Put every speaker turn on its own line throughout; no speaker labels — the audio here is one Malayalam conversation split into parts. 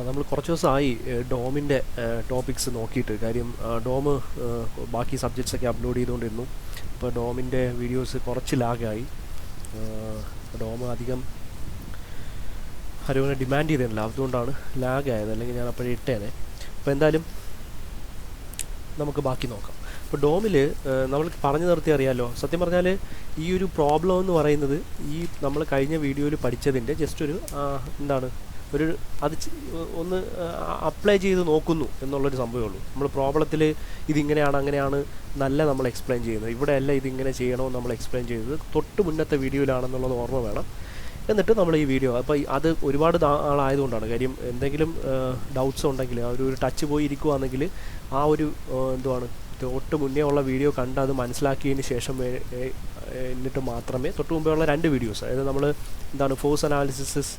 നമ്മൾ കുറച്ച് ദിവസമായി ഡോമിൻ്റെ ടോപ്പിക്സ് നോക്കിയിട്ട്. കാര്യം ഡോം ബാക്കി സബ്ജക്ട്സൊക്കെ അപ്ലോഡ് ചെയ്തുകൊണ്ടിരുന്നു. ഇപ്പോൾ ഡോമിൻ്റെ വീഡിയോസ് കുറച്ച് ലാഗായി. ഡോം അധികം ആരും ഡിമാൻഡ് ചെയ്തിട്ടില്ല, അതുകൊണ്ടാണ് ലാഗായത്. അല്ലെങ്കിൽ ഞാൻ അപ്പോഴേ ഇട്ടേനെ. അപ്പോൾ എന്തായാലും നമുക്ക് ബാക്കി നോക്കാം. ഇപ്പോൾ ഡോമിൽ നമ്മൾ പറഞ്ഞു നിർത്തി അറിയാമല്ലോ. സത്യം പറഞ്ഞാൽ ഈ ഒരു പ്രോബ്ലം എന്ന് പറയുന്നത് ഈ നമ്മൾ കഴിഞ്ഞ വീഡിയോയിൽ പഠിച്ചതിൻ്റെ ജസ്റ്റ് ഒരു ഒരു ഒന്ന് അപ്ലൈ ചെയ്ത് നോക്കുന്നു എന്നുള്ളൊരു സംഭവമേ ഉള്ളൂ. നമ്മൾ പ്രോബ്ലത്തിൽ ഇതിങ്ങനെയാണ് അങ്ങനെയാണ് നല്ല നമ്മൾ എക്സ്പ്ലെയിൻ ചെയ്യുന്നത്. ഇവിടെയല്ല ഇതിങ്ങനെ ചെയ്യണമെന്ന് നമ്മൾ എക്സ്പ്ലെയിൻ ചെയ്തത് തൊട്ട് മുന്നത്തെ വീഡിയോയിലാണെന്നുള്ളത് ഓർമ്മ വേണം. എന്നിട്ട് നമ്മൾ ഈ വീഡിയോ അപ്പോൾ അത് ഒരുപാട് ആളായതുകൊണ്ടാണ്. കാര്യം എന്തെങ്കിലും ഡൗട്ട്സ് ഉണ്ടെങ്കിൽ ഒരു ടച്ച് പോയി ഇരിക്കുകയാണെങ്കിൽ ആ ഒരു തൊട്ട് മുന്നേ ഉള്ള വീഡിയോ കണ്ട് അത് മനസ്സിലാക്കിയതിന് ശേഷം എന്നിട്ട് മാത്രമേ തൊട്ട് മുമ്പേ ഉള്ള 2 വീഡിയോസ്, അതായത് നമ്മൾ ഫോഴ്സ് അനാലിസിസ്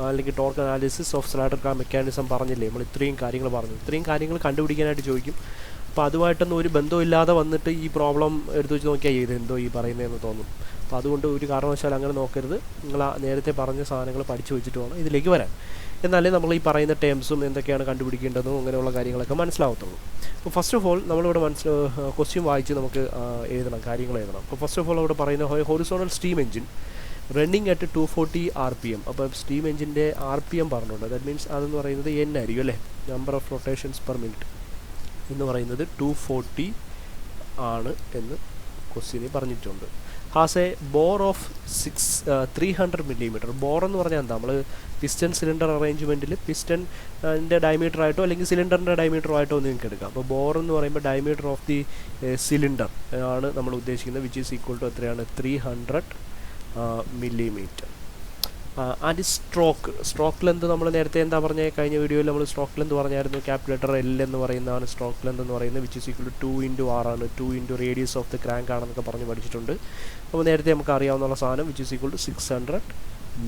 അല്ലെങ്കിൽ torque analysis of slider car mechanism പറഞ്ഞില്ലേ, നമ്മൾ ഇത്രയും കാര്യങ്ങൾ പറഞ്ഞു. ഇത്രയും കാര്യങ്ങൾ കണ്ടുപിടിക്കാനായിട്ട് ചോദിക്കും. അപ്പോൾ അതുമായിട്ടൊന്നും ഒരു ബന്ധമില്ലാതെ വന്നിട്ട് ഈ പ്രോബ്ലം എടുത്തു വെച്ച് നോക്കിയാൽ എന്തോ ഈ പറയുന്നതെന്ന് തോന്നും. അപ്പോൾ അതുകൊണ്ട് ഒരു കാരണവശാലും അങ്ങനെ നോക്കരുത്. നിങ്ങൾ നേരത്തെ പറഞ്ഞ സാധനങ്ങൾ പഠിച്ചു വെച്ചിട്ട് വേണം ഇതിലേക്ക് വരാൻ. എന്നാലേ നമ്മൾ ഈ പറയുന്ന ടേംസും എന്തൊക്കെയാണ് കണ്ടുപിടിക്കേണ്ടതും അങ്ങനെയുള്ള കാര്യങ്ങളൊക്കെ മനസ്സിലാവത്തുള്ളൂ. അപ്പോൾ ഫസ്റ്റ് ഓഫ് ഓൾ നമ്മളിവിടെ ക്വസ്റ്റ്യൻ വായിച്ച് നമുക്ക് കാര്യങ്ങൾ എഴുതണം. അപ്പോൾ ഫസ്റ്റ് ഓഫ് ഓൾ അവിടെ പറയുന്ന horizontal steam engine running at 240 RPM. അപ്പോൾ സ്റ്റീം എഞ്ചിൻ്റെ RPM പറഞ്ഞിട്ടുണ്ട്. ദാറ്റ് മീൻസ് അതെന്ന് പറയുന്നത് N ആയിരിക്കും അല്ലേ, number of rotations per minute എന്ന് പറയുന്നത് 240 ആണ് എന്ന് ക്വസ്റ്റ്യനിൽ പറഞ്ഞിട്ടുണ്ട്. Has a bore of 300 mm. Bore എന്ന് പറഞ്ഞാൽ എന്താ, നമ്മൾ പിസ്റ്റൺ സിലിണ്ടർ അറേഞ്ച്മെൻറ്റിൽ പിസ്റ്റൻ്റെ ഡയമീറ്റർ ആയിട്ടോ അല്ലെങ്കിൽ സിലിണ്ടറിൻ്റെ ഡയമീറ്റർ ആയിട്ടോ ഒന്ന് നിങ്ങൾക്ക് എടുക്കാം. അപ്പോൾ ബോർ എന്ന് പറയുമ്പോൾ ഡയമീറ്റർ ഓഫ് ദി സിലിണ്ടർ ആണ് നമ്മൾ ഉദ്ദേശിക്കുന്നത്, വിച്ച് ഈസ് ഈക്വൽ ടു എത്രയാണ് 300 mm. ആൻഡ് സ്ട്രോക്ക് ലെന്ത് നമ്മൾ നേരത്തെ എന്താ പറഞ്ഞത്, കഴിഞ്ഞ വീഡിയോയിൽ നമ്മൾ സ്ട്രോക്ക് ലെന്ത് പറഞ്ഞായിരുന്നു. ക്യാപിറ്റൽ L എന്ന് പറയുന്നതാണ് സ്ട്രോക്ക് ലെന്ത് എന്ന് പറയുന്നത്, which is equal to 2 × R ആണ്. 2 × റേഡിയസ് ഓഫ് ദി ക്രാങ്ക് ആണെന്നൊക്കെ പറഞ്ഞ് പഠിച്ചിട്ടുണ്ട്. അപ്പോൾ നേരത്തെ നമുക്ക് അറിയാവുന്ന സാധനം which is equal to 600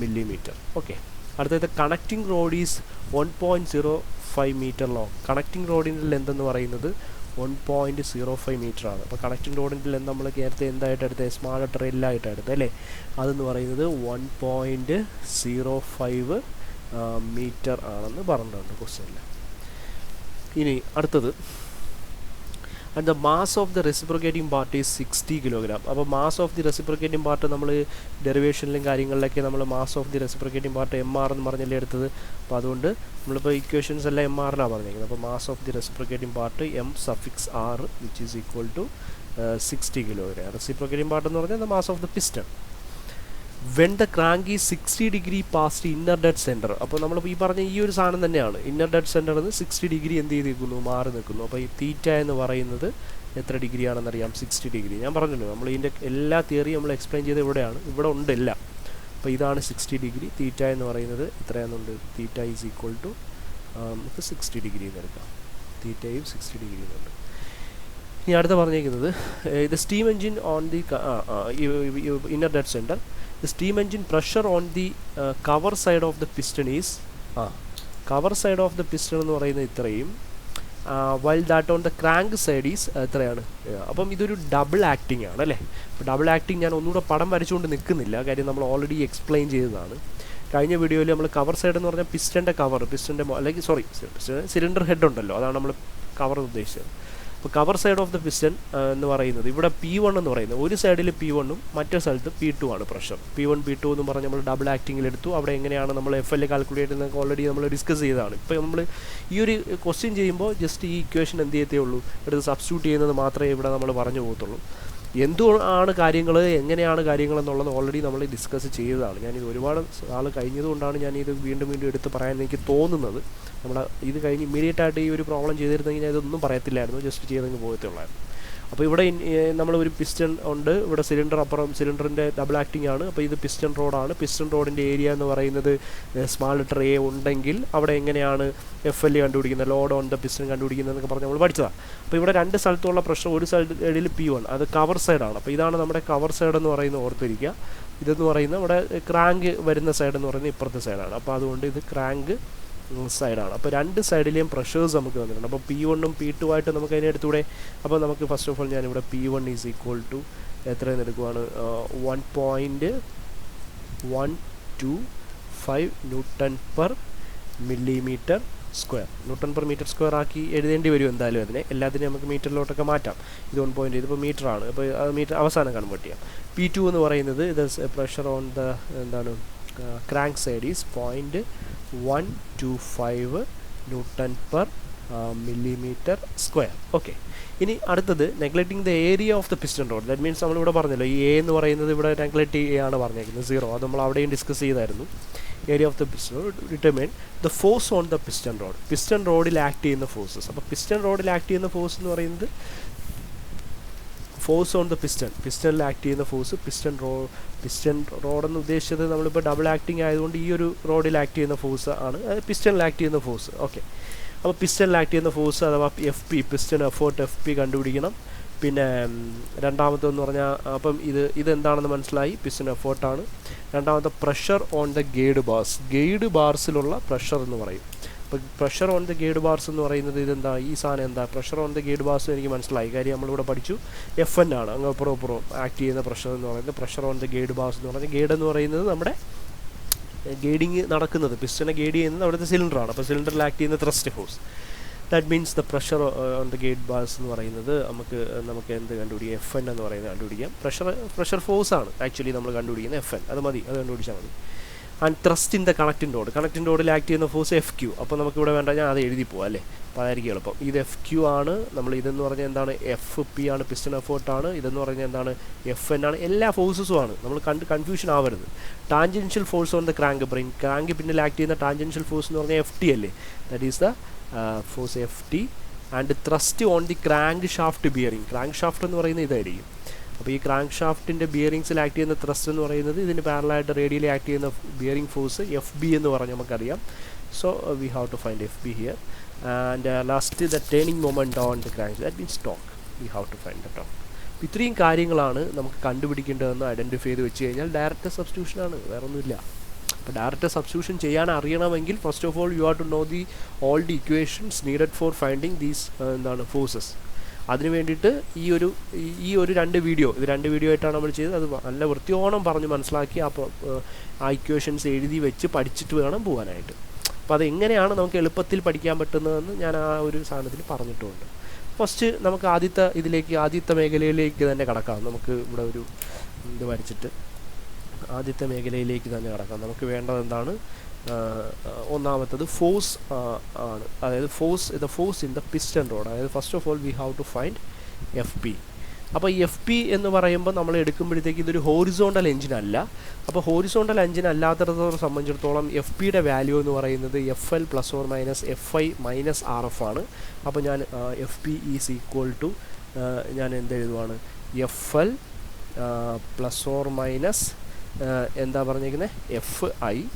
mm. Okay, അടുത്തത് connecting road is 1.05 metre long. Connecting റോഡിൻ്റെ ലെന്ത് എന്ന് പറയുന്നത് 1.05 മീറ്റർ ആണ്. അപ്പോൾ കണക്റ്റിംഗ് റോഡിൻ്റെ ലെന്ത് നമ്മൾ നേരത്തെ എന്തായിട്ട് എടുത്തത്, സ്മാൾ ലെറ്റർ L ആയിട്ട് എടുത്തത് അല്ലേ, അതെന്ന് പറയുന്നത് 1.05 മീറ്റർ ആണെന്ന് പറഞ്ഞിട്ടുണ്ട് ക്വസ്റ്റ്യനിൽ. ഇനി അടുത്തത്, and the mass of the reciprocating part is 60 kilogram. അപ്പോൾ mass of the reciprocating part നമ്മൾ ഡെറിവേഷനിലും കാര്യങ്ങളിലൊക്കെ നമ്മൾ mass of the reciprocating part MR എന്ന് പറഞ്ഞല്ലേ എടുത്തത്. അപ്പോൾ അതുകൊണ്ട് നമ്മളിപ്പോൾ ഇക്വേഷൻസ് എല്ലാം MR-ലാണ് പറഞ്ഞിരിക്കുന്നത്. അപ്പോൾ mass of the reciprocating part M⁻R which is equal to 60 kilogram. Reciprocating part എന്ന് പറഞ്ഞാൽ the mass of the piston. When the crank is 60 degree past inner dead centre. അപ്പോൾ നമ്മളിപ്പോൾ ഈ പറഞ്ഞ ഈ ഒരു സാധനം തന്നെയാണ്, ഇന്നർ ഡെഡ് സെൻറ്ററിൽ നിന്ന് 60 ഡിഗ്രി എന്ത് ചെയ്ത് നിൽക്കുന്നു, മാറി നിൽക്കുന്നു. അപ്പോൾ ഈ തീറ്റ എന്ന് പറയുന്നത് എത്ര ഡിഗ്രി ആണെന്നറിയാം, 60 ഡിഗ്രി. ഞാൻ പറഞ്ഞല്ലോ നമ്മൾ ഇതിൻ്റെ എല്ലാ തിയറിയും നമ്മൾ എക്സ്പ്ലെയിൻ ചെയ്ത് ഇവിടെയാണ്, ഇവിടെ ഉണ്ട് എല്ലാം. അപ്പോൾ ഇതാണ് 60 ഡിഗ്രി. തീറ്റ എന്ന് പറയുന്നത് എത്രയാണെന്നുണ്ട്, തീറ്റ ഈസ് ഈക്വൽ ടു നമുക്ക് 60 ഡിഗ്രി എന്ന് എടുക്കാം. തീറ്റയും 60 ഡിഗ്രി എന്നുണ്ട്. ഇനി അടുത്ത പറഞ്ഞിരിക്കുന്നത് ഇത് steam engine on the inner dead centre. The steam engine pressure on the cover side of the piston is cover side of the piston എന്ന് പറയുന്നത് ഇത്രയും, while that on the crank side is എത്രയാണ്. അപ്പം ഇതൊരു ഡബിൾ ആക്ടിങ് ആണ് അല്ലേ. അപ്പോൾ ഡബിൾ ആക്ടിങ് ഞാൻ ഒന്നുകൂടെ പടം വരച്ചുകൊണ്ട് നിൽക്കുന്നില്ല, കാര്യം നമ്മൾ ഓൾറെഡി എക്സ്പ്ലെയിൻ ചെയ്തതാണ്. കഴിഞ്ഞ വീഡിയോയിൽ നമ്മൾ കവർ സൈഡ് എന്ന് പറഞ്ഞാൽ പിസ്റ്റൻ്റെ കവർ, പിസ്റ്റൻ്റെ അല്ലെങ്കിൽ സിലിണ്ടർ ഹെഡ് ഉണ്ടല്ലോ, അതാണ് നമ്മൾ കവർ ഉദ്ദേശിച്ചത്. അപ്പോൾ cover side of the piston എന്ന് പറയുന്നത് ഇവിടെ P1 എന്ന് പറയുന്നത്, ഒരു സൈഡിൽ P1ഉം മറ്റേ സ്ഥലത്ത് P2 ആണ് പ്രഷർ. P1 P2 എന്ന് പറഞ്ഞ് നമ്മൾ ഡബിൾ ആക്ടിങ്ങിൽ എടുത്തു. അവിടെ എങ്ങനെയാണ് നമ്മൾ FL കാൽക്കുലേറ്റ് ചെയ്യുന്നതൊക്കെ ഓൾറെഡി നമ്മൾ ഡിസ്കസ് ചെയ്തതാണ്. ഇപ്പോൾ നമ്മൾ ഈ ഒരു ക്വസ്റ്റ്യൻ ചെയ്യുമ്പോൾ ജസ്റ്റ് ഈ ഇക്വേഷൻ എന്ത് ചെയ്യത്തേ ഉള്ളൂ, എടുത്ത് സബ്സ്റ്റിറ്റ്യൂട്ട് ചെയ്യുന്നത് മാത്രമേ ഇവിടെ നമ്മൾ പറഞ്ഞു പോകത്തുള്ളൂ. എന്താണ് കാര്യങ്ങൾ, എങ്ങനെയാണ് കാര്യങ്ങൾ എന്നുള്ളത് ഓൾറെഡി നമ്മൾ ഡിസ്കസ് ചെയ്തതാണ്. ഞാനിത് ഒരുപാട് ആൾ കഴിഞ്ഞതുകൊണ്ടാണ് ഞാനിത് വീണ്ടും എടുത്ത് പറയാൻ എനിക്ക് തോന്നുന്നത്. നമ്മുടെ ഇത് കഴിഞ്ഞ് ഇമ്മീഡിയറ്റ് ആയിട്ട് ഈ ഒരു പ്രോബ്ലം ചെയ്തിരുന്നെങ്കിൽ ഞാൻ ഇതൊന്നും പറയത്തില്ലായിരുന്നു, ജസ്റ്റ് ചെയ്തെങ്കിൽ പോകത്തുള്ളായിരുന്നു. അപ്പോൾ ഇവിടെ നമ്മൾ ഒരു പിസ്റ്റൺ ഉണ്ട്, ഇവിടെ സിലിണ്ടർ അപ്പുറം സിലിണ്ടറിൻ്റെ ഡബിൾ ആക്ടിംഗ് ആണ്. അപ്പോൾ ഇത് പിസ്റ്റൺ റോഡാണ്. പിസ്റ്റൺ റോഡിൻ്റെ ഏരിയ എന്ന് പറയുന്നത് സ്മാൾ ലെറ്റർ A ഉണ്ടെങ്കിൽ അവിടെ എങ്ങനെയാണ് FL കണ്ടുപിടിക്കുന്നത്, ലോഡ് ഓൺ ദ പിസ്റ്റൺ കണ്ടുപിടിക്കുന്നതെന്നൊക്കെ പറഞ്ഞ് നമ്മൾ പഠിച്ചതാണ്. അപ്പോൾ ഇവിടെ 2 സ്ഥലത്തുള്ള പ്രഷർ, ഒരു സൈഡിൽ P1 അത് കവർ സൈഡാണ്. അപ്പോൾ ഇതാണ് നമ്മുടെ കവർ സൈഡ് എന്ന് പറയുന്നത്, ഓർത്തിരിക്കുക. ഇതെന്ന് പറയുന്നത് ഇവിടെ ക്രാങ്ക് വരുന്ന സൈഡ് എന്ന് പറയുന്നത് ഇപ്പുറത്തെ സൈഡാണ്. അപ്പോൾ അതുകൊണ്ട് ഇത് ക്രാങ്ക് സൈഡാണ്. അപ്പോൾ 2 സൈഡിലെയും പ്രഷേഴ്സ് നമുക്ക് വന്നിട്ടുണ്ട്. അപ്പോൾ P1ഉം P2 ആയിട്ട് നമുക്ക് അതിനെ എടുത്തൂടെ. അപ്പോൾ നമുക്ക് ഫസ്റ്റ് ഓഫ് ഓൾ ഞാനിവിടെ P1 ഈസ് ഈക്വൽ ടു എത്രയെന്ന് എടുക്കുവാണ്, 1.125 Newton per millimeter square. Newton per meter square ആക്കി എഴുതേണ്ടി വരും എന്തായാലും അതിനെ. എല്ലാത്തിനും നമുക്ക് മീറ്ററിലോട്ടൊക്കെ മാറ്റാം. ഇത് 1 ഇതിപ്പോൾ മീറ്റർ ആണ്. അപ്പോൾ അത് മീറ്റർ അവസാനം കൺവേർട്ട് ചെയ്യാം. P2 എന്ന് പറയുന്നത് ഇത് പ്രഷർ ഓൺ ദ എന്താണ് crank side is 0.125 newton per millimeter square. Okay, ഇനി അടുത്തത് neglecting the area of the piston road. That means നമ്മളിവിടെ പറഞ്ഞല്ലോ ഈ എ എന്ന് പറയുന്നത് ഇവിടെ നെഗ്ലക്റ്റ് ആണ് പറഞ്ഞേക്കുന്നത് 0. അത് നമ്മൾ അവിടെയും ഡിസ്കസ് ചെയ്തായിരുന്നു. Area of the piston road determine the force on the piston road. Piston റോഡിൽ ആക്ട് ചെയ്യുന്ന ഫോഴ്സസ്. അപ്പോൾ പിസ്റ്റൺ റോഡിൽ ആക്ട് ചെയ്യുന്ന ഫോഴ്സ് എന്ന് പറയുന്നത് ഫോഴ്സ് ഓൺ ദ പിസ്റ്റണിൽ ആക്ട് ചെയ്യുന്ന ഫോഴ്സ്. പിസ്റ്റൺ റോഡെന്ന് ഉദ്ദേശിച്ചത് നമ്മളിപ്പോൾ ഡബിൾ ആക്ടിങ് ആയതുകൊണ്ട് ഈ ഒരു റോഡിൽ ആക്ട് ചെയ്യുന്ന ഫോഴ്സ് ആണ് പിസ്റ്റണിൽ ആക്ട് ചെയ്യുന്ന ഫോഴ്സ്. ഓക്കെ, അപ്പോൾ പിസ്റ്റണിൽ ആക്ട് ചെയ്യുന്ന ഫോഴ്സ് അഥവാ FP പിസ്റ്റൺ എഫേർട്ട് FP കണ്ടുപിടിക്കണം. പിന്നെ രണ്ടാമത്തെന്ന് പറഞ്ഞാൽ അപ്പം ഇതെന്താണെന്ന് മനസ്സിലായി, പിസ്റ്റൺ എഫേർട്ടാണ്. രണ്ടാമത്തെ പ്രഷർ ഓൺ ദ ഗൈഡ് ബാർസിലുള്ള പ്രഷർ എന്ന് പറയും. അപ്പോൾ pressure on the guide bars എന്ന് പറയുന്നത് ഇതെന്താ, ഈ സാധനം എന്താ pressure on the guide bars എനിക്ക് മനസ്സിലായി. കാര്യം നമ്മളിവിടെ പഠിച്ചു FN ആണ് അങ്ങ് അപ്പുറം ആക്ട് ചെയ്യുന്ന പ്രഷർ എന്ന് പറയുന്നത്. Pressure on the guide bars എന്ന് പറഞ്ഞാൽ ഗൈഡ് എന്ന് പറയുന്നത് നമ്മുടെ ഗൈഡിങ് നടക്കുന്നത്, പിസ്റ്റനെ ഗൈഡ് ചെയ്യുന്നത് അവിടുത്തെ സിലിണ്ടറാണ്. അപ്പോൾ സിലിണ്ടറിൽ ആക്ട് ചെയ്യുന്ന thrust force. That means the pressure on the guide bars എന്ന് പറയുന്നത് നമുക്ക് എന്ത് കണ്ടുപിടിക്കാം, FN എന്ന് പറയുന്നത് കണ്ടുപിടിക്കാം. പ്രഷർ ഫോഴ്സ് ആണ് ആക്ച്വലി നമ്മൾ കണ്ടുപിടിക്കുന്നത് FN. അത് മതി, അത് കണ്ടുപിടിച്ചാൽ മതി. And thrust in the connecting റോഡിൽ ആക്ട് ചെയ്യുന്ന ഫോഴ്സ് FQ. അപ്പോൾ നമുക്കിവിടെ വേണ്ട, ഞാൻ അത് എഴുതി പോവാം അല്ലേ, അപ്പോൾ അതായിരിക്കും എളുപ്പം. ഇത് FQ ആണ്. നമ്മൾ ഇതെന്ന് പറഞ്ഞാൽ എന്താണ്, FP ആണ്, പിസ്റ്റൺ എഫേർട്ടാണ്. ഇതെന്ന് പറഞ്ഞാൽ എന്താണ്, FN ആണ്. എല്ലാ ഫോഴ്സസും ആണ്, നമ്മൾ കൺഫ്യൂഷൻ ആവരുത്. Tangential force on the crank പിന്നിൽ ആക്ട് ചെയ്യുന്ന ടാൻജൻഷ്യൽ ഫോഴ്സ് എന്ന് പറഞ്ഞാൽ FT അല്ലേ, that is the force FT. And thrust on the crank shaft bearing. Crank shaft എന്ന് പറയുന്നത് ഇതായിരിക്കും. അപ്പോൾ ഈ ക്രാങ്ക് ഷാഫ്റ്റിൻ്റെ ബിയറിങ്സിൽ ആക്ട് ചെയ്യുന്ന ത്രസ്റ്റ് എന്ന് പറയുന്നത് ഇതിന് പാരലായിട്ട് റേഡിയലി ആക്ട് ചെയ്യുന്ന ബിയറിംഗ് ഫോഴ്സ് FB എന്ന് പറഞ്ഞ് നമുക്കറിയാം. So we have to find FB here. And last the turning moment on the crank, that means torque. We have to find the torque. ഇത്രയും കാര്യങ്ങളാണ് നമുക്ക് കണ്ടുപിടിക്കേണ്ടതെന്ന് ഐഡൻറ്റിഫൈ ചെയ്ത് വെച്ച് കഴിഞ്ഞാൽ ഡയറക്റ്റ് സബ്സ്റ്റിറ്റ്യൂഷനാണ്, വേറെ ഒന്നുമില്ല. അപ്പോൾ ഡയറക്റ്റ് സബ്സ്റ്റിറ്റ്യൂഷൻ ചെയ്യാൻ അറിയണമെങ്കിൽ first of all you have to know all the equations needed for finding these forces. അതിന് വേണ്ടിയിട്ട് ഈ ഒരു രണ്ട് വീഡിയോ ആയിട്ടാണ് നമ്മൾ ചെയ്തത്. അത് നല്ല വൃത്തിയോണം പറഞ്ഞ് മനസ്സിലാക്കി ആ ഇക്വേഷൻസ് എഴുതി വെച്ച് പഠിച്ചിട്ട് വേണം പോകാനായിട്ട്. അപ്പോൾ അതെങ്ങനെയാണ് നമുക്ക് എളുപ്പത്തിൽ പഠിക്കാൻ പറ്റുന്നതെന്ന് ഞാൻ ആ ഒരു സാധനത്തിൽ പറഞ്ഞിട്ടുമുണ്ട്. ഫസ്റ്റ് നമുക്ക് ആദ്യത്തെ മേഖലയിലേക്ക് തന്നെ കടക്കാം. നമുക്ക് ഇവിടെ ഒരു ഇത് വരച്ചിട്ട് ആദ്യത്തെ മേഖലയിലേക്ക് തന്നെ കടക്കാം. നമുക്ക് വേണ്ടത് എന്താണ്, ഒന്നാമത്തത് ഫോഴ്സ് ആണ്. അതായത് force in the piston rod. അതായത് first of all we have to find FP. അപ്പോൾ FP എന്ന് പറയുമ്പോൾ നമ്മൾ എടുക്കുമ്പോഴത്തേക്ക് ഇതൊരു ഹോറിസോണ്ടൽ എഞ്ചിൻ അല്ല. അപ്പോൾ ഹോറിസോണ്ടൽ എഞ്ചിൻ അല്ലാത്തടത്തോളം സംബന്ധിച്ചിടത്തോളം FPയുടെ വാല്യൂ എന്ന് പറയുന്നത് FL ± FI - RF ആണ്. അപ്പോൾ ഞാൻ FP ഈസ് ഈക്വൽ ടു ഞാൻ എന്തെഴുതുവാണ്, FL ± എന്താ പറഞ്ഞിരിക്കുന്നത്, FI -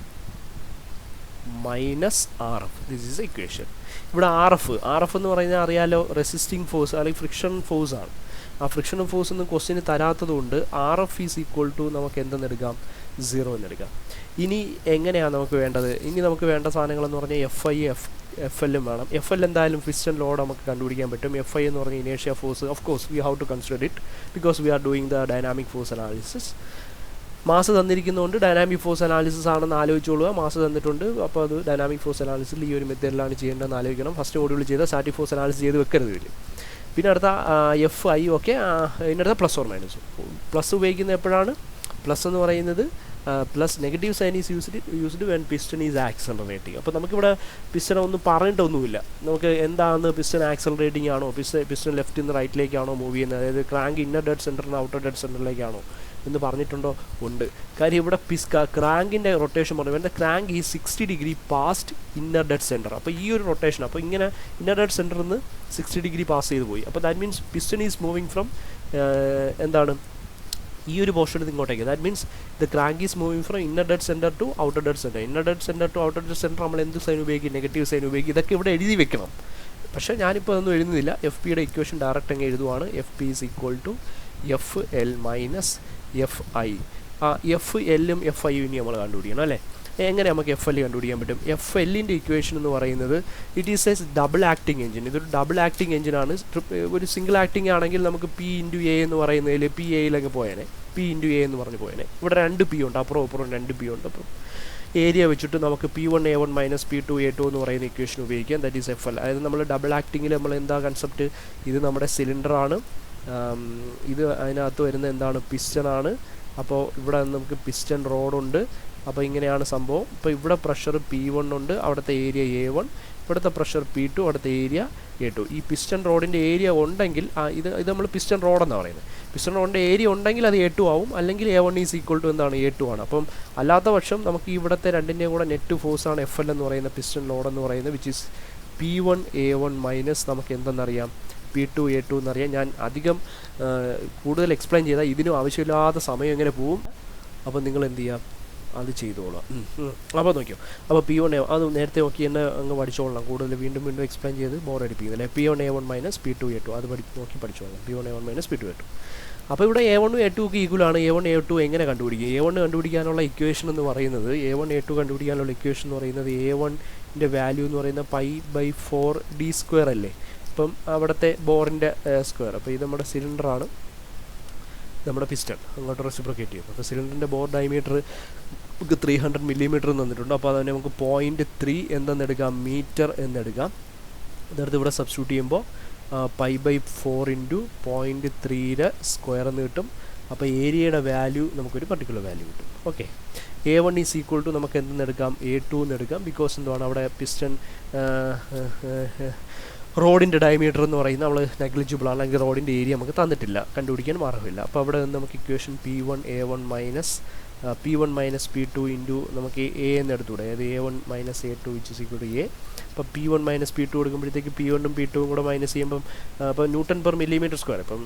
RF. This is equation. ഇവിടെ RF എന്ന് പറയുന്നത് അറിയാലോ, റെസിസ്റ്റിംഗ് ഫോഴ്സ് അല്ലെങ്കിൽ ഫ്രിക്ഷൻ ഫോഴ്സ് ആണ്. ആ ഫ്രിക്ഷൻ ഫോഴ്സ് ഒന്നും ക്വസ്റ്റ്യന് തരാത്തതുകൊണ്ട് RF ഈസ് ഈക്വൽ ടു നമുക്ക് എന്തെന്നെടുക്കാം, 0 എന്നെടുക്കാം. ഇനി എങ്ങനെയാണ് നമുക്ക് വേണ്ടത്, നമുക്ക് വേണ്ട സാധനങ്ങളെന്ന് പറഞ്ഞാൽ FI FL വേണം. FL എന്തായാലും പിസ്റ്റൺ ലോഡ് നമുക്ക് കണ്ടുപിടിക്കാൻ പറ്റും. FI എന്ന് പറഞ്ഞാൽ ഇനേഷ്യ force. Of course we have to consider it because we are doing the dynamic force analysis. Mass തന്നിരിക്കുന്നതുകൊണ്ട് ഡൈനാമിക് ഫോഴ്സ് അനാലിസിസ് ആണെന്ന് ആലോചിച്ചോളുക. മാസ് തന്നിട്ടുണ്ട്, അപ്പോൾ അത് ഡൈനാമിക് ഫോഴ്സ് അനാലിസിൽ ഈ ഒരു മെത്തേഡിലാണ് ചെയ്യേണ്ടതെന്ന് ആലോചിക്കണം. ഫസ്റ്റ് മോഡ്യൂൾ ചെയ്ത സ്റ്റാറ്റിക് ഫോഴ്സ് അനാലിസിസ് ചെയ്ത് വെക്കരുത് ഇതിൽ. പിന്നെ അടുത്ത FI ഓക്കെ. ഇതിനടുത്ത ± പ്ലസ് ഉപയോഗിക്കുന്നത് എപ്പോഴാണ്, പ്ലസ് എന്ന് പറയുന്നത് plus negative sign is used when piston is accelerating. അപ്പോൾ നമുക്കിവിടെ പിസ്റ്റൺ ഒന്നും പറഞ്ഞിട്ടൊന്നുമില്ല. നമുക്ക് എന്താണെന്ന്, പിസ്റ്റൺ ആക്സലറേറ്റിംഗ് ആണോ, പിസ്റ്റൺ ലെഫ്റ്റിൽ നിന്ന് റൈറ്റിലേക്കാണോ മൂവ് ചെയ്യുന്നത്, അതായത് ക്രാങ്ക് ഇന്നർ ഡെഡ് സെൻറ്ററിൽ നിന്ന് ഔട്ടർ ഡെഡ് സെൻറ്ററിലേക്കാണോ എന്ന് പറഞ്ഞിട്ടുണ്ടോ, ഉണ്ട്. കാര്യം ഇവിടെ ക്രാങ്കിൻ്റെ റൊട്ടേഷൻ പറഞ്ഞു, വെൻ ദ ക്രാങ്ക് ഈ 60 degree past inner dead centre. അപ്പോൾ ഈ ഒരു റൊട്ടേഷൻ, അപ്പോൾ ഇങ്ങനെ ഇന്നർ ഡെഡ് സെൻറ്ററിൽ നിന്ന് 60 ഡിഗ്രി പാസ് ചെയ്ത് പോയി. അപ്പോൾ that means piston is moving from എന്താണ്, ഈ ഒരു പോർഷനിൽ ഇങ്ങോട്ടേക്ക്. That means the crank is moving from inner dead centre to outer dead centre. Inner dead centre to outer dead centre നമ്മൾ എന്ത് സൈൻ ഉപയോഗിക്കും, നെഗറ്റീവ് സൈൻ ഉപയോഗിക്കും. ഇതൊക്കെ ഇവിടെ എഴുതി വെക്കണം. പക്ഷേ ഞാനിപ്പോൾ അതൊന്നും എഴുതുന്നില്ല. FPയുടെ ഇക്വേഷൻ ഡയറക്റ്റ് അങ്ങ് എഴുതുവാണ്. FP is equal to FL - FI. FLും FIയും ഇനി നമ്മൾ കണ്ടുപിടിക്കണം അല്ലേ. എങ്ങനെ നമുക്ക് FL കണ്ടുപിടിക്കാൻ പറ്റും? FLൻ്റെ ഇക്വേഷൻ എന്ന് പറയുന്നത് it is A double acting engine. ഇതൊരു ഡബിൾ ആക്ടിങ് എഞ്ചിനാണ്. ഒരു സിംഗിൾ ആക്ടിങ് ആണെങ്കിൽ നമുക്ക് P × A എന്ന് പറയുന്നതിൽ PAയിലങ്ങ് പോയേനെ, P × A എന്ന് പറഞ്ഞ് പോയേനെ. ഇവിടെ 2 P ഉണ്ട്, അപ്പുറം 2 P ഉണ്ട്. അപ്പം ഏരിയ വെച്ചിട്ട് നമുക്ക് P1A1 മൈനസ് P2A2 എന്ന് പറയുന്ന ഇക്വേഷൻ ഉപയോഗിക്കാം. That is FL. അതായത് നമ്മൾ ഡബിൾ ആക്ടിങ്ങിൽ നമ്മൾ എന്താ കൺസെപ്റ്റ്, ഇത് നമ്മുടെ സിലിണ്ടറാണ്, ഇത് അതിനകത്ത് വരുന്ന എന്താണ്, പിസ്റ്റൺ. അപ്പോൾ ഇവിടെ നമുക്ക് പിസ്റ്റൺ റോഡുണ്ട്. അപ്പോൾ ഇങ്ങനെയാണ് സംഭവം. ഇപ്പോൾ ഇവിടെ പ്രഷർ P1 ഉണ്ട്, അവിടുത്തെ ഏരിയ A1, ഇവിടുത്തെ പ്രഷർ P2, അവിടുത്തെ ഏരിയ A2. ഈ പിസ്റ്റൺ റോഡിൻ്റെ ഏരിയ ഉണ്ടെങ്കിൽ ഇത് നമ്മൾ പിസ്റ്റൺ റോഡെന്നാണ് പറയുന്നത്. പിസ്റ്റൺ റോഡിൻ്റെ ഏരിയ ഉണ്ടെങ്കിൽ അത് A2 ആവും, അല്ലെങ്കിൽ A1 ഈസ് ഈക്വൽ ടു എന്താണ്, A2 ആണ്. അപ്പം അല്ലാത്ത പക്ഷം നമുക്ക് ഇവിടുത്തെ രണ്ടിൻ്റെയും കൂടെ നെറ്റ് ഫോഴ്സാണ് FL എന്ന് പറയുന്ന പിസ്റ്റൺ ലോഡെന്ന് പറയുന്നത്, വിച്ച് ഈസ് P1A1 മൈനസ് നമുക്ക് എന്തെന്നറിയാം, P2A2 എന്നറിയാം. ഞാൻ അധികം കൂടുതൽ എക്സ്പ്ലെയിൻ ചെയ്താൽ ഇതിനും ആവശ്യമില്ലാത്ത സമയം എങ്ങനെ പോവും. അപ്പോൾ നിങ്ങൾ എന്ത് ചെയ്യാം, അത് ചെയ്തോളാം. അപ്പോൾ നോക്കിയോ, അപ്പോൾ P1A അത് നേരത്തെ നോക്കി തന്നെ അങ്ങ് പഠിച്ചോളാം. കൂടുതൽ വീണ്ടും എക്സ്പ്ലെയിൻ ചെയ്ത് ബോറടിപ്പിക്കുന്നില്ല. P1A1 മൈനസ് P2A2 അത് നോക്കി പഠിച്ചോളാം. P1A1 minus P2A2. അപ്പോൾ ഇവിടെ A1 A2 ഈക്വലാണ്. A1 A2 എങ്ങനെ കണ്ടുപിടിക്കും? A1 കണ്ടുപിടിക്കാനുള്ള ഇക്വേഷൻ എന്ന് പറയുന്നത്, A1 A2 കണ്ടുപിടിക്കാനുള്ള ഇക്വേഷൻ എന്ന് പറയുന്നത്, A1ൻ്റെ വാല്യൂ എന്ന് പറയുന്നത് π/4d² അല്ലേ. ഇപ്പം അവിടുത്തെ ബോറിൻ്റെ സ്ക്വയർ. അപ്പോൾ ഇത് നമ്മുടെ സിലിണ്ടറാണ്, നമ്മുടെ പിസ്റ്റൺ അങ്ങോട്ട് റെസിപ്രോക്കേറ്റ് ചെയ്യും. അപ്പോൾ സിലിണ്ടറിൻ്റെ ബോർ ഡയമീറ്റർ നമുക്ക് 300 മില്ലിമീറ്റർ തന്നിട്ടുണ്ട്. അപ്പോൾ അതിനെ നമുക്ക് 0.3 എന്തെന്നെടുക്കാം, മീറ്റർ എന്നെടുക്കാം. അതെടുത്ത് ഇവിടെ സബ്സ്റ്റിറ്റ്യൂട്ട് ചെയ്യുമ്പോൾ π/4 ഇൻറ്റു 0.3 സ്ക്വയർ എന്ന് കിട്ടും. അപ്പോൾ ഏരിയയുടെ വാല്യൂ നമുക്കൊരു പർട്ടിക്കുലർ വാല്യൂ കിട്ടും. Okay, A1 is equal to നമുക്ക് എന്തെന്നെടുക്കാം, A2 എന്നെടുക്കാം. ബിക്കോസ് എന്താണ് അവിടെ പിസ്റ്റൺ റോഡിൻ്റെ ഡയമീറ്റർ എന്ന് പറയുന്നത് നമ്മൾ നെഗ്ലിജിബിൾ ആണ്, അല്ലെങ്കിൽ റോഡിൻ്റെ ഏരിയ നമുക്ക് തന്നിട്ടില്ല, കണ്ടുപിടിക്കാൻ മാർഗ്ഗമില്ല. അപ്പോൾ അവിടെ നിന്ന് നമുക്ക് equation P1A1 minus P2 into നമുക്ക് A എന്ന് എടുത്തുകൂടെ, അതായത് A1 minus A2 which is equal to A. അപ്പോൾ P1 മൈനസ് P2 എടുക്കുമ്പോഴത്തേക്ക് P1 ഉം P2 ഉം കൂടെ മൈനസ് ചെയ്യുമ്പം അപ്പോൾ Nm/mm². അപ്പം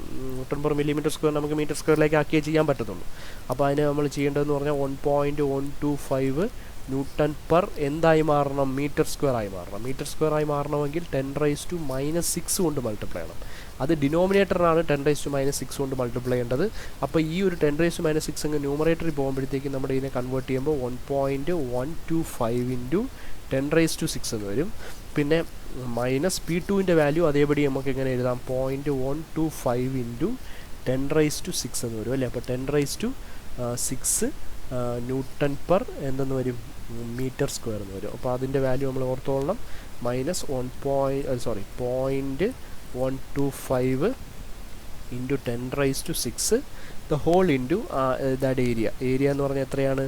Nm/mm² നമുക്ക് മീറ്റർ സ്ക്വയറിലേക്ക് ആക്കിയേ ചെയ്യാൻ പറ്റത്തുള്ളൂ. അപ്പോൾ അതിന് നമ്മൾ ചെയ്യേണ്ടതെന്ന് പറഞ്ഞാൽ 1.125 ന്യൂട്ടൺ പെർ എന്തായി മാറണം, മീറ്റർ സ്ക്വയർ ആയി മാറണം. മീറ്റർ സ്ക്വയർ ആയി മാറണമെങ്കിൽ 10⁻⁻6 കൊണ്ട് മൾട്ടിപ്ലൈ ചെയ്യണം. അത് ഡിനോമിനേറ്ററിനാണ് 10⁻�6 കൊണ്ട് മൾട്ടിപ്ലൈ ചെയ്യേണ്ടത്. അപ്പോൾ ഈ ഒരു 10⁻�6 അങ്ങ് ന്യൂമറേറ്ററിൽ പോകുമ്പോഴത്തേക്കും നമ്മുടെ ഇതിനെ കൺവേർട്ട് ചെയ്യുമ്പോൾ 1.125 ഇൻറ്റു 10⁻6 എന്ന് വരും. പിന്നെ മൈനസ് P2ൻ്റെ വാല്യൂ അതേപടി നമുക്ക് എങ്ങനെ എഴുതാം, 0.125 ഇൻറ്റു 10⁻6 എന്ന് വരും അല്ലേ. അപ്പോൾ 10⁻6 ന്യൂട്ടൺ പെർ എന്തെന്ന് വരും, മീറ്റർ സ്ക്വയർ എന്ന് വരും. അപ്പോൾ അതിൻ്റെ വാല്യൂ നമ്മൾ ഓർത്തോളണം, minus 0.125 into 10⁻6 the whole into that area എന്ന് പറഞ്ഞാൽ എത്രയാണ്,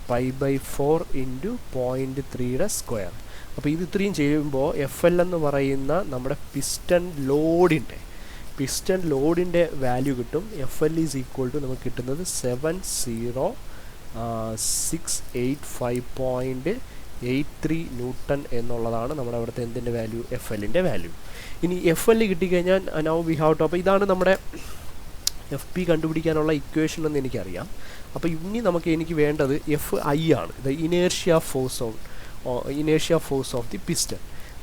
π/4 ഇൻറ്റു 0.3 സ്ക്വയർ. അപ്പോൾ ഇത് ഇത്രയും ചെയ്യുമ്പോൾ FL എന്ന് പറയുന്ന നമ്മുടെ പിസ്റ്റൺ ലോഡിൻ്റെ വാല്യൂ കിട്ടും. FL ഈസ് ഈക്വൽ ടു നമുക്ക് കിട്ടുന്നത് 70685.83 ന്യൂട്ടൺ എന്നുള്ളതാണ് നമ്മുടെ അവിടുത്തെ എന്തിൻ്റെ വാല്യൂ, FLൻ്റെ വാല്യൂ. ഇനി FL കിട്ടിക്കഴിഞ്ഞാൽ നൗ വി ഹാവ് ടു, അപ്പോൾ ഇതാണ് നമ്മുടെ FP കണ്ടുപിടിക്കാനുള്ള ഇക്വേഷൻ എന്ന് എനിക്കറിയാം. അപ്പോൾ ഇനി എനിക്ക് വേണ്ടത് FI ആണ്, the inertia force of the piston.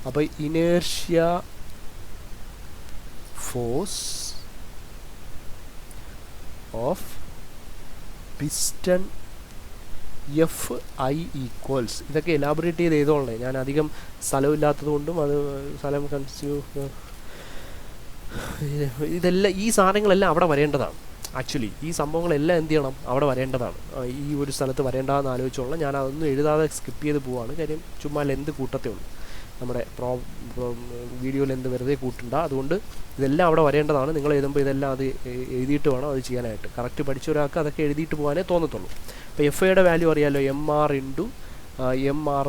അപ്പോൾ inertia force of piston FI equals, ഇതൊക്കെ എലാബറേറ്റ് ചെയ്ത് എഴുതോളേ. ഞാൻ അധികം സ്ഥലമില്ലാത്തത് കൊണ്ടും അത് സ്ഥലം ഇതെല്ലാം ഈ സാധനങ്ങളെല്ലാം അവിടെ വരേണ്ടതാണ്. ആക്ച്വലി ഈ സംഭവങ്ങളെല്ലാം എന്ത് ചെയ്യണം, അവിടെ വരേണ്ടതാണ്. ഈ ഒരു സ്ഥലത്ത് വരേണ്ടതെന്ന് ആലോചിച്ചോളാം. ഞാൻ അതൊന്നും എഴുതാതെ സ്കിപ്പ് ചെയ്ത് പോവാണ്. കാര്യം ചുമ്മാ ലെന്ത് കൂട്ടത്തേ ഉള്ളൂ, നമ്മുടെ വീഡിയോ ലെന്ത് വെറുതെ കൂട്ടണ്ട. അതുകൊണ്ട് ഇതെല്ലാം അവിടെ വരേണ്ടതാണ്. നിങ്ങൾ എഴുതുമ്പോൾ ഇതെല്ലാം അത് എഴുതിയിട്ട് വേണം അത് ചെയ്യാനായിട്ട്. കറക്റ്റ് പഠിച്ച ഒരാൾക്ക് അതൊക്കെ എഴുതിയിട്ട് പോകാനേ തോന്നത്തുള്ളൂ. അപ്പോൾ FIയുടെ വാല്യൂ അറിയാമല്ലോ, MR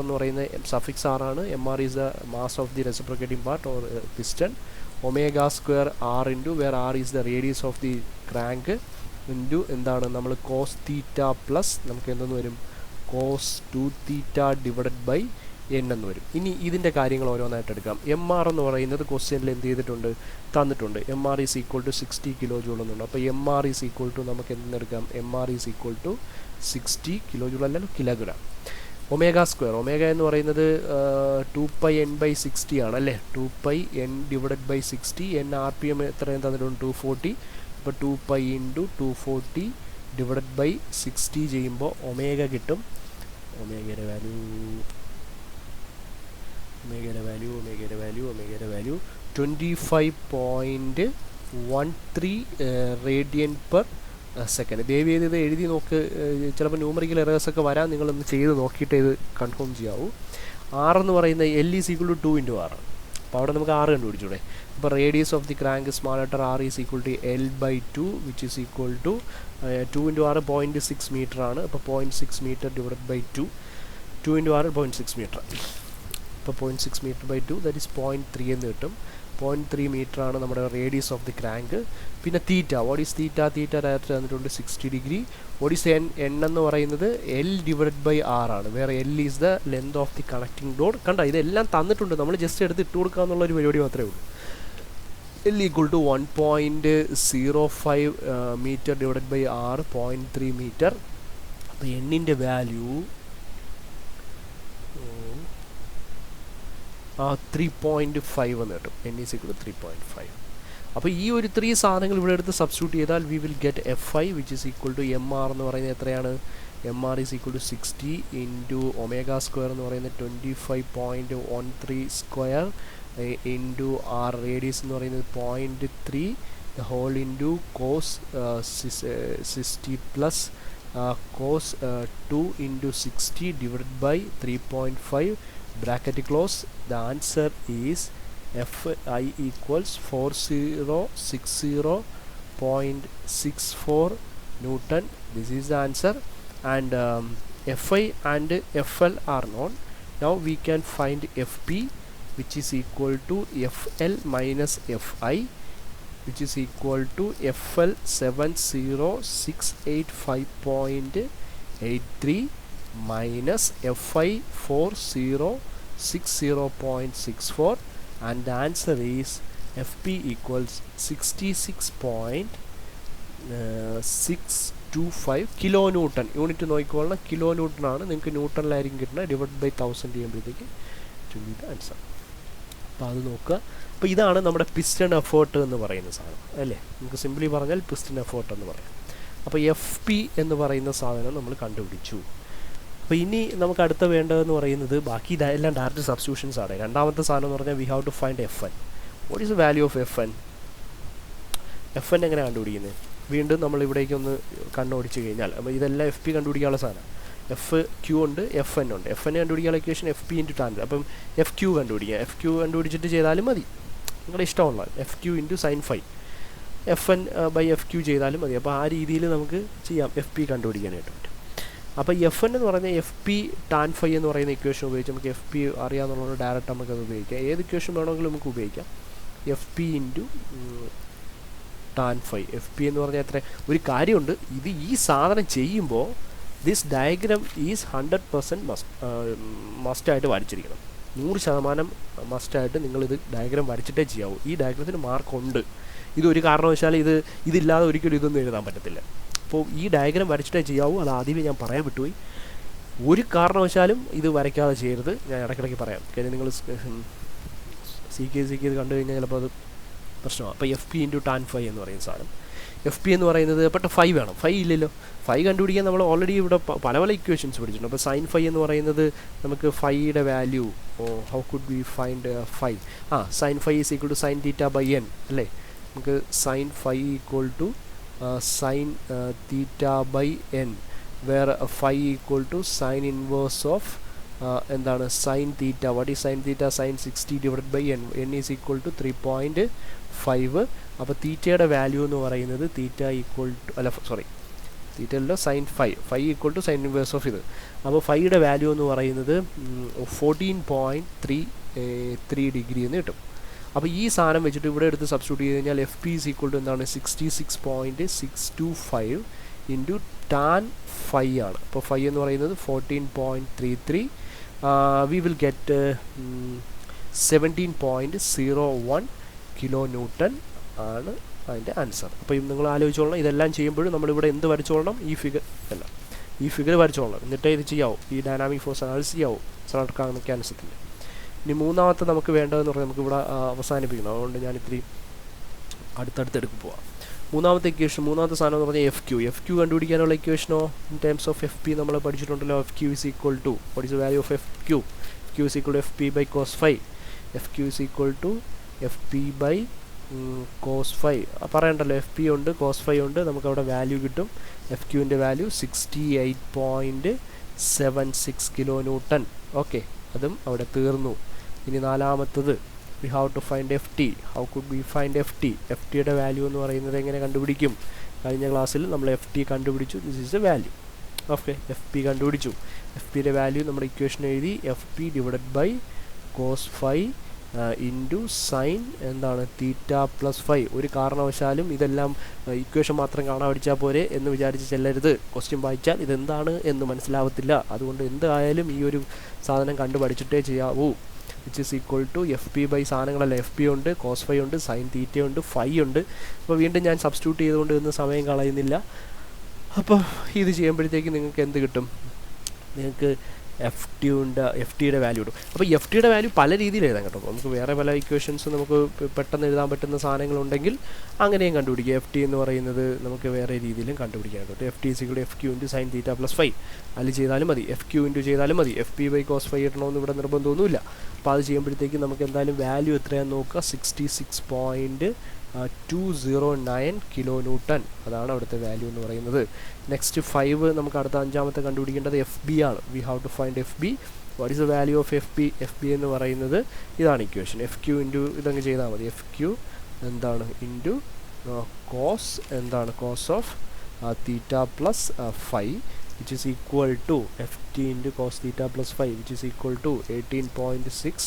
എന്ന് പറയുന്ന സഫിക്സ് ആറാണ്. MR is the mass of the reciprocating part or piston. Omega square R into where R is the radius of the crank into എന്താണ് നമ്മൾ കോസ് തീറ്റ പ്ലസ് നമുക്ക് എന്തെന്ന് വരും, കോസ് 2θ ഡിവൈഡഡ് ബൈ n എന്ന് വരും. ഇനി ഇതിൻ്റെ കാര്യങ്ങൾ ഓരോന്നായിട്ട് എടുക്കാം. MR എന്ന് പറയുന്നത് ക്വസ്റ്റ്യനിൽ എന്ത് ചെയ്തിട്ടുണ്ട്, തന്നിട്ടുണ്ട്. MR is equal to 60 kilo joule എന്നുണ്ട്. അപ്പോൾ MR ഈസ് ഈക്വൽ ടു നമുക്ക് എന്തെടുക്കാം, MR is equal to 60 kilo joule അല്ല കിലോഗ്രാം. ഒമേഗ സ്ക്വയർ, ഒമേഗ എന്ന് പറയുന്നത് 2πn/60 ആണ് അല്ലേ. 2πn divided by 60. n RPM എത്രയും തന്നിട്ടുണ്ട്, 240. അപ്പോൾ 2π ഇൻറ്റു 240 ഡിവൈഡഡ് ബൈ 60 ചെയ്യുമ്പോൾ ഒമേഗ കിട്ടും. ഒമേഗയുടെ വാല്യൂ 25.13 റേഡിയൻ പെർ സെക്കൻഡ്. ദയവ് ചെയ്ത് ഇത് എഴുതി നോക്ക്, ചിലപ്പോൾ ന്യൂമറിക്കൽ എറേഴ്സൊക്കെ വരാൻ, നിങ്ങളൊന്ന് ചെയ്ത് നോക്കിയിട്ട് ഇത് കൺഫേം ചെയ്യാവൂ. ആർ എന്ന് പറയുന്നത് L is equal to 2 × R. അപ്പോൾ അവിടെ നമുക്ക് ആറ് കണ്ടുപിടിച്ചൂടെ. അപ്പോൾ radius of the crank small letter R is equal to L/2 which is equal to 2 × R 0.6 metre ആണ്. അപ്പോൾ 0.6 metre divided by 2, 2 × R 0.6 metre. അപ്പോൾ 0.6 മീറ്റർ ബൈ 2 ദാറ്റ് ഈസ് 0.3 എന്ന് കിട്ടും. 0.3 മീറ്റർ ആണ് നമ്മുടെ റേഡിയസ് ഓഫ് ദി ക്രാങ്ക്. പിന്നെ theta, what is theta? Theta direct തന്നിട്ടുണ്ട് 60 ഡിഗ്രി. വാട്ട് ഈസ് എൻ എന്ന് പറയുന്നത് L ഡിവൈഡഡ് ബൈ R ആണ്. വേറെ L is the length of the connecting road. കണ്ട, ഇതെല്ലാം തന്നിട്ടുണ്ട്, നമ്മൾ ജസ്റ്റ് എടുത്ത് ഇട്ട് കൊടുക്കുക എന്നുള്ള ഒരു പരിപാടി മാത്രമേ ഉള്ളൂ. L equal to 1.05 metre divided by R 0.3 metre. അപ്പോൾ എന്നിൻ്റെ വാല്യൂ 3.5 എന്ന് കിട്ടും. N is equal to 3.5. അപ്പോൾ ഈ ഒരു 3 സാധനങ്ങൾ ഇവിടെ എടുത്ത് സബ്സ്റ്റിറ്റ്യൂട്ട് ചെയ്താൽ we will get Fi which is equal to MR എന്ന് പറയുന്നത് എത്രയാണ്? MR is equal to 60 into omega square എന്ന് പറയുന്നത് 25.13 സ്ക്വയർ ഇൻറ്റു R റേഡിയസ് എന്ന് പറയുന്നത് 0.3 the whole into cos 60 plus cos 2 into 60 divided by 3.5 bracket close. The answer is Fi equals 4060.64 Newton. This is the answer. And Fi and Fl are known. Now we can find Fp, which is equal to Fl minus Fi, which is equal to Fl 70685.83 minus Fi 4060.64, and the answer is Fp equals 66.625 kilonewton. Unit നോക്കിക്കോളണം, കിലോ ന്യൂട്ടൺ ആണ്. നിങ്ങൾക്ക് ന്യൂട്ടണിലായിരിക്കും കിട്ടുന്നത്. ഡിവൈഡ് ബൈ 1000 ചെയ്യുമ്പോഴത്തേക്ക് ടു ബി ദ ആൻസർ. അപ്പോൾ അത് നോക്കുക. അപ്പോൾ ഇതാണ് നമ്മുടെ പിസ്റ്റൺ എഫേർട്ട് എന്ന് പറയുന്ന സാധനം അല്ലേ. നമുക്ക് സിംപ്ലി പറഞ്ഞാൽ പിസ്റ്റൺ എഫേർട്ട് എന്ന് പറയാം. അപ്പോൾ Fp എന്ന് പറയുന്ന സാധനം നമ്മൾ കണ്ടുപിടിച്ചു. അപ്പോൾ ഇനി നമുക്ക് അടുത്ത വേണ്ടതെന്ന് പറയുന്നത്, ബാക്കി എല്ലാം ഡയറക്റ്റ് സബ്സ്റ്റിറ്റ്യൂഷൻസ് ആണ്. രണ്ടാമത്തെ സാധനം എന്ന് പറഞ്ഞാൽ we have to find Fn. What is the value of Fn? Fn എങ്ങനെ കണ്ടുപിടിക്കുന്നത്? വീണ്ടും നമ്മൾ ഇവിടേക്ക് ഒന്ന് കണ്ണോടിച്ച് കഴിഞ്ഞാൽ, അപ്പോൾ ഇതെല്ലാം Fp കണ്ടുപിടിക്കാനുള്ള സാധനം. Fq ഉണ്ട്, Fn ഉണ്ട്. Fn കണ്ടുപിടിക്കാനുള്ള ഇക്വേഷൻ Fp ഇൻറ്റു ടാൻ. അപ്പം Fq കണ്ടുപിടിക്കുക. Fq കണ്ടുപിടിച്ചിട്ട് ചെയ്താലും മതി, നിങ്ങളുടെ ഇഷ്ടമുള്ള Fq into sine phi. Fn by Fq ചെയ്താലും മതി. അപ്പോൾ ആ രീതിയിൽ നമുക്ക് ചെയ്യാം, Fp കണ്ടുപിടിക്കാനായിട്ട് പറ്റും. അപ്പോൾ Fn എന്ന് പറയുന്നത് Fp ടാൻ ഫൈ എന്ന് പറയുന്ന ഇക്വേഷൻ ഉപയോഗിച്ച് നമുക്ക് Fp അറിയാമെന്നുള്ളത് ഡയറക്റ്റ് നമുക്കത് ഉപയോഗിക്കാം. ഏത് ഇക്വേഷൻ വേണമെങ്കിലും നമുക്ക് ഉപയോഗിക്കാം. Fp into tan phi. Fp എന്ന് പറഞ്ഞാൽ എത്ര? ഒരു കാര്യമുണ്ട്, ഇത് ഈ സാധനം ചെയ്യുമ്പോൾ ദിസ് ഡയഗ്രാം ഈസ് 100% മസ്റ്റായിട്ട് വരച്ചിരിക്കണം. 100% മസ്റ്റായിട്ട് നിങ്ങളിത് ഡയഗ്രാം വരച്ചിട്ടേ ചെയ്യാവൂ. ഈ ഡയഗ്രത്തിന് മാർക്കുണ്ട്. ഇതൊരു കാരണവശാലും ഇതില്ലാതെ ഒരിക്കലും ഇതൊന്നും എഴുതാൻ പറ്റത്തില്ല. അപ്പോൾ ഈ ഡയഗ്രാം വരച്ചിട്ടേ ചെയ്യാവൂ. അത് ആദ്യമേ ഞാൻ പറയാൻ വിട്ടുപോയി. ഒരു കാരണവശാലും ഇത് വരയ്ക്കാതെ ചെയ്യരുത്. ഞാൻ ഇടയ്ക്കിടയ്ക്ക് പറയാം. കാര്യം നിങ്ങൾ സി കെ കണ്ടു കഴിഞ്ഞാൽ ചിലപ്പോൾ അത് പ്രശ്നമാണ്. അപ്പോൾ Fp ഇൻറ്റു ടാൻ ഫൈ എന്ന് പറയുന്ന സാധനം. Fp എന്ന് പറയുന്നത് പെട്ട ഫൈ വേണം. ഫൈ ഇല്ലല്ലോ. ഫൈ കണ്ടുപിടിക്കാൻ നമ്മൾ ഓൾറെഡി ഇവിടെ പല പല ഇക്വേഷൻസ് പഠിച്ചിട്ടുണ്ട്. അപ്പോൾ സൈൻ ഫൈ എന്ന് പറയുന്നത് നമുക്ക് ഫൈയുടെ value, how could we find phi? Sine phi is equal to sine theta by n അല്ലേ. നമുക്ക് sine phi equal to sine theta by n, വേറെ phi equal to sine inverse of എന്താണ് sine theta. What is sine theta? Sine 60 divide by n. N is equal to 3.5. അപ്പോൾ തീറ്റയുടെ വാല്യൂ എന്ന് പറയുന്നത് തീറ്റ ഈക്വൽ ടു തീറ്റയല്ല, sine phi equal to sine inverse of ഇത്. അപ്പോൾ ഫൈയുടെ വാല്യൂ എന്ന് പറയുന്നത് 14.33 ഡിഗ്രി എന്ന് കിട്ടും. അപ്പോൾ ഈ സാധനം വെച്ചിട്ട് ഇവിടെ എടുത്ത് സബ്സ്റ്റിറ്റ്യൂട്ട് ചെയ്ത് കഴിഞ്ഞാൽ Fp ഈസ് ഈക്വൽ ടു എന്താണ്? 66.625 ഇൻറ്റു ടാൻ ഫൈ ആണ്. അപ്പോൾ ഫൈ എന്ന് പറയുന്നത് 14.33. V will get 17.01 kilo newton ആണ് അതിൻ്റെ ആൻസർ. അപ്പോൾ നിങ്ങൾ ആലോചിച്ചോളണം, ഇതെല്ലാം ചെയ്യുമ്പോഴും നമ്മളിവിടെ എന്ത് വരച്ചോളണം? ഈ ഫിഗർ വരച്ചോളണം. എന്നിട്ടേ ഇത് ചെയ്യാവൂ. ഈ ഡൈനാമിക് ഫോഴ്സ് അനാലിസിസ് ചെയ്യാവൂ സോളിഡ് മെക്കാനിസത്തിൻ്റെ. ഇനി മൂന്നാമത്തെ നമുക്ക് വേണ്ടതെന്ന് പറഞ്ഞാൽ നമുക്ക് ഇവിടെ അവസാനിപ്പിക്കണം. അതുകൊണ്ട് ഞാൻ ഇത്തിരി അടുത്തടുത്തെടുക്ക് പോവാം. മൂന്നാമത്തെ സാധനം എന്ന് പറഞ്ഞാൽ Fq കണ്ടുപിടിക്കാനുള്ള ഇക്വേഷനോ ഇൻ ടേംസ് ഓഫ് Fp നമ്മൾ പഠിച്ചിട്ടുണ്ടല്ലോ. Fq is equal to, what is the value of Fq? Fq is equal to Fp by cos phi. Fq is equal to Fp by cos 5 പറയണ്ടല്ലോ, എഫ് പി ഉണ്ട്, കോസ് 5 ഉണ്ട്, നമുക്കവിടെ വാല്യൂ കിട്ടും. എഫ് ക്യൂവിൻ്റെ വാല്യൂ 68.76 കിലോ ന്യൂട്ടൺ. ഓക്കെ, അതും അവിടെ തീർന്നു. ഇനി നാലാമത്തത് we have to find F T. How could we find F T? F ടിയുടെ വാല്യൂ എന്ന് പറയുന്നത് എങ്ങനെ കണ്ടുപിടിക്കും? കഴിഞ്ഞ ക്ലാസ്സിൽ നമ്മൾ എഫ് ടി കണ്ടുപിടിച്ചു. This is a value. Okay, F P കണ്ടുപിടിച്ചു. എഫ് പിയുടെ വാല്യൂ നമ്മുടെ ഇക്വേഷൻ എഴുതി. F P divided by cos 5 into sine എന്താണ് തീറ്റ പ്ലസ് 5. ഒരു കാരണവശാലും ഇതെല്ലാം ഇക്വേഷൻ മാത്രം കാണാൻ പഠിച്ചാൽ പോരെ എന്ന് വിചാരിച്ച് ചെല്ലരുത്. ക്വസ്റ്റ്യൻ വായിച്ചാൽ ഇതെന്താണ് എന്ന് മനസ്സിലാവത്തില്ല. അതുകൊണ്ട് എന്തായാലും ഈ ഒരു സാധനം കണ്ടു പഠിച്ചിട്ടേ ചെയ്യാവൂ. Which is equal to F P by സാധനങ്ങളല്ല, എഫ് പി ഉണ്ട്, കോസ് 5 ഉണ്ട്, സൈൻ തീറ്റ ഉണ്ട്, 5 ഉണ്ട്. അപ്പോൾ വീണ്ടും ഞാൻ സബ്സ്റ്റിറ്റ്യൂട്ട് ചെയ്തുകൊണ്ട് ഇന്ന് സമയം കളയുന്നില്ല. അപ്പോൾ ഇത് ചെയ്യുമ്പോഴത്തേക്ക് നിങ്ങൾക്ക് എന്ത് കിട്ടും? നിങ്ങൾക്ക് എഫ് ടിയുടെ വാല്യൂ ഇടും. അപ്പോൾ എഫ് ടിയുടെ വാല്യൂ പല രീതിയിൽ എഴുതാം കേട്ടോ. നമുക്ക് വേറെ പല ഇക്വേഷൻസ് നമുക്ക് പെട്ടെന്ന് എഴുതാൻ പറ്റുന്ന സാധനങ്ങളുണ്ടെങ്കിൽ അങ്ങനെയും കണ്ടുപിടിക്കുക. എഫ് ടി എന്ന് പറയുന്നത് നമുക്ക് വേറെ രീതിയിലും കണ്ടുപിടിക്കാൻ കേട്ടോ. F T is equal F Q into sine theta plus 5 അതിൽ ചെയ്താലും മതി. എഫ് ക്യൂ ഇൻറ്റു ചെയ്താലും മതി. എഫ് പി ബൈ കോസ് 5 ഇടണമെന്ന് ഇവിടെ നിർബന്ധമൊന്നുമില്ല. അപ്പോൾ അത് ചെയ്യുമ്പോഴത്തേക്ക് നമുക്ക് എന്തായാലും വാല്യൂ എത്രയാണെന്ന് നോക്കുക. 66.209 കിലോ ന്യൂട്ടൺ. അതാണ് അവിടുത്തെ വാല്യൂ എന്ന് പറയുന്നത്. നെക്സ്റ്റ് 5 നമുക്ക് അടുത്ത അഞ്ചാമത്തെ കണ്ടുപിടിക്കേണ്ടത് എഫ് ബി ആണ്. We have to find F B. What is the value of F B? F B എന്ന് പറയുന്നത് ഇതാണ് ഇക്വേഷൻ. എഫ് ക്യൂ ഇൻറ്റു ഇതങ്ങ് ചെയ്താൽ മതി. എഫ് ക്യൂ എന്താണ് ഇൻറ്റു കോസ് എന്താണ് cos of theta plus 5 which is equal to F T into cos theta plus 5 which is equal to 18.6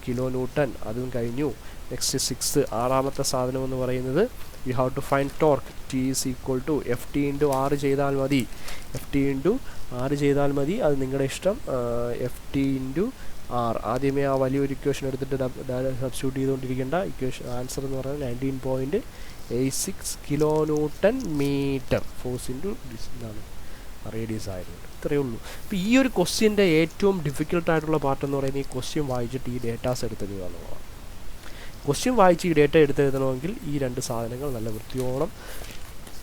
kilo newton. അതും കഴിഞ്ഞു. നെക്സ്റ്റ് 6 ആറാമത്തെ സാധനം എന്ന് പറയുന്നത് we have to find torque. T is equal to F T into 6 ചെയ്താൽ മതി. എഫ് ടി ഇൻറ്റു 6 ചെയ്താൽ മതി, അത് നിങ്ങളുടെ ഇഷ്ടം. എഫ് ടി ഇൻറ്റു 6 ആദ്യമേ ആ വലിയൊരു ഇക്വേഷൻ എടുത്തിട്ട് സബ്സ്റ്റിറ്റ്യൂട്ട് ചെയ്തുകൊണ്ടിരിക്കേണ്ട. ഇക്വേഷൻ ആൻസർ എന്ന് പറയുന്നത് 19.86 kilo newton metre force into എന്താണ് റേഡിയസ് ആയതുകൊണ്ട്. ഇത്രയേ ഉള്ളൂ. അപ്പോൾ ഈ ഒരു ക്വസ്റ്റ്യൻ്റെ ഏറ്റവും ഡിഫിക്കൽട്ടായിട്ടുള്ള പാർട്ട് എന്ന് പറയുന്നത് ഈ ക്വസ്റ്റ്യൻ വായിച്ചിട്ട് ഈ ഡേറ്റാസ് എടുത്തെഴുതുക എന്നുള്ളതാണ്. ക്വസ്റ്റ്യൻ വായിച്ച് ഈ ഡേറ്റ എടുത്തെഴുതണമെങ്കിൽ ഈ രണ്ട് സാധനങ്ങൾ നല്ല വൃത്തിയോളം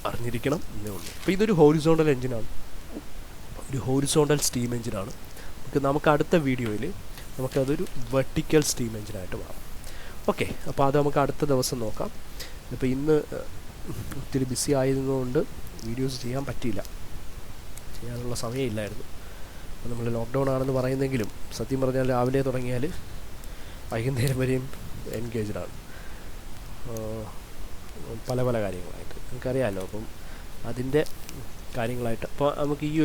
അറിഞ്ഞിരിക്കണം എന്നേ ഉള്ളൂ. അപ്പോൾ ഇതൊരു ഹോറിസോണ്ടൽ എഞ്ചിനാണ്, ഒരു ഹോറിസോണ്ടൽ സ്റ്റീം എഞ്ചിനാണ്. നമുക്ക് അടുത്ത വീഡിയോയിൽ നമുക്കതൊരു വെർട്ടിക്കൽ സ്റ്റീം എഞ്ചിനായിട്ട് മാറും. ഓക്കെ, അപ്പോൾ അത് നമുക്ക് അടുത്ത ദിവസം നോക്കാം. ഇപ്പോൾ ഇന്ന് ഒത്തിരി ബിസി ആയതുകൊണ്ട് വീഡിയോസ് ചെയ്യാൻ പറ്റിയില്ല, ചെയ്യാനുള്ള സമയമില്ലായിരുന്നു. അപ്പോൾ നമ്മൾ ലോക്ക്ഡൗൺ ആണെന്ന് പറയുന്നെങ്കിലും സത്യം പറഞ്ഞാൽ രാവിലെ തുടങ്ങിയാൽ വൈകുന്നേരം വരെയും എൻഗേജ്ഡാണ് പല പല കാര്യങ്ങളായിട്ട്. നമുക്കറിയാമല്ലോ. അപ്പം അതിൻ്റെ കാര്യങ്ങളായിട്ട് അപ്പോൾ നമുക്ക് ഈ ഒരു